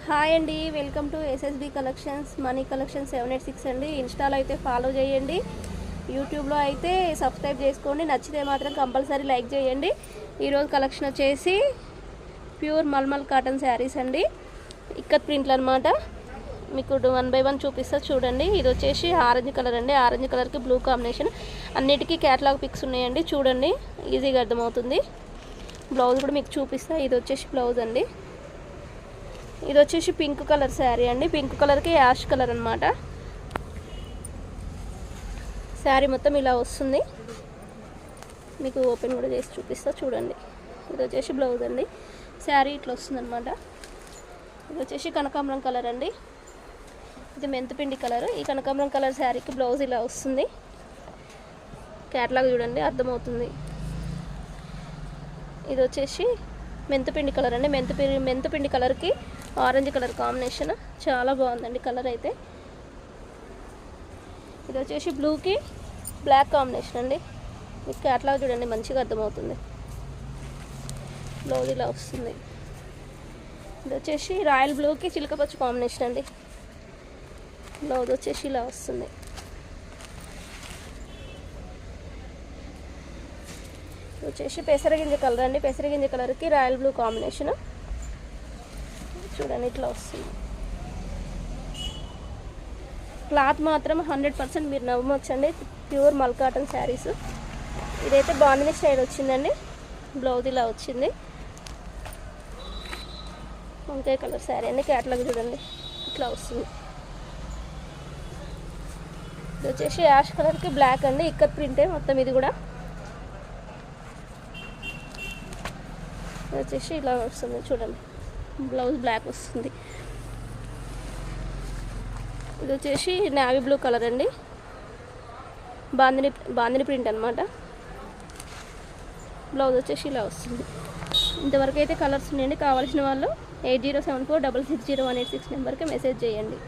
Hi అండి, welcome to SSB collections money collection 786 అండి. ఇన్స్టాలో అయితే ఫాలో చేయండి, యూట్యూబ్లో అయితే సబ్స్క్రైబ్ చేసుకోండి. నచ్చితే మాత్రం కంపల్సరీ లైక్ చేయండి. ఈరోజు కలెక్షన్ వచ్చేసి ప్యూర్ మల్మల్ కాటన్ శారీస్ అండి, ఇక్కత్ ప్రింట్లు అనమాట. మీకు 1 బై 1 చూపిస్తా చూడండి. ఇది వచ్చేసి ఆరెంజ్ కలర్ అండి, ఆరెంజ్ కలర్కి బ్లూ కాంబినేషన్. అన్నిటికీ క్యాటలాగ్ పిక్స్ ఉన్నాయండి, చూడండి ఈజీగా అర్థమవుతుంది. బ్లౌజ్ కూడా మీకు చూపిస్తా. ఇది వచ్చేసి బ్లౌజ్ అండి. ఇది వచ్చేసి పింక్ కలర్ శారీ అండి, పింక్ కలర్కి యాష్ కలర్ అనమాట. శారీ మొత్తం ఇలా వస్తుంది, మీకు ఓపెన్ కూడా చేసి చూపిస్తా చూడండి. ఇది వచ్చేసి బ్లౌజ్ అండి, శారీ ఇట్లా వస్తుంది అనమాట. ఇది వచ్చేసి కనకాంబరం కలర్ అండి, ఇది మెంతిపిండి కలర్. ఈ కనకాంబరం కలర్ శారీకి బ్లౌజ్ ఇలా వస్తుంది. క్యాటలాగ్ చూడండి అర్థమవుతుంది. ఇది వచ్చేసి మెంతిపిండి కలర్ అండి, మెంతిపిండి కలర్కి ఆరెంజ్ కలర్ కాంబినేషన్ చాలా బాగుందండి కలర్ అయితే. ఇది వచ్చేసి బ్లూకి బ్లాక్ కాంబినేషన్ అండి, మీకు క్యాటలాగ్ చూడండి మంచిగా అర్థమవుతుంది. బ్లౌజ్ ఇలా వస్తుంది. ఇది వచ్చేసి రాయల్ బ్లూకి చిలకపచ్చ కాంబినేషన్ అండి, బ్లౌజ్ వచ్చేసి ఇలా వస్తుంది. ఇది వచ్చేసి పెసరగింజ కలర్ అండి, పెసరగింజ కలర్కి రాయల్ బ్లూ కాంబినేషన్ చూడండి ఇట్లా వస్తుంది. క్లాత్ మాత్రం 100% మీరు నమ్మొచ్చండి, ప్యూర్ మల్ కాటన్ శారీస్. ఇదైతే బాందిని స్టైల్ వచ్చిందండి, బ్లౌజ్ ఇలా వచ్చింది. వంకాయ కలర్ శారీ అండి, క్యాటలాగ్ చూడండి ఇట్లా వస్తుంది. ఇది వచ్చేసి యాష్ కలర్కి బ్లాక్ అండి, ఇక్కత్ ప్రింటే మొత్తం ఇది కూడా. ఇది వచ్చేసి ఇలా వస్తుంది చూడండి, బ్లౌజ్ బ్లాక్ వస్తుంది. ఇది వచ్చేసి నేవీ బ్లూ కలర్ అండి, బాందిని ప్రింట్ అనమాట. బ్లౌజ్ వచ్చేసి ఇలా వస్తుంది. ఇంతవరకు అయితే కలర్స్ ఉన్నాయండి. కావాల్సిన వాళ్ళు 8074660186 నెంబర్కి మెసేజ్ చేయండి.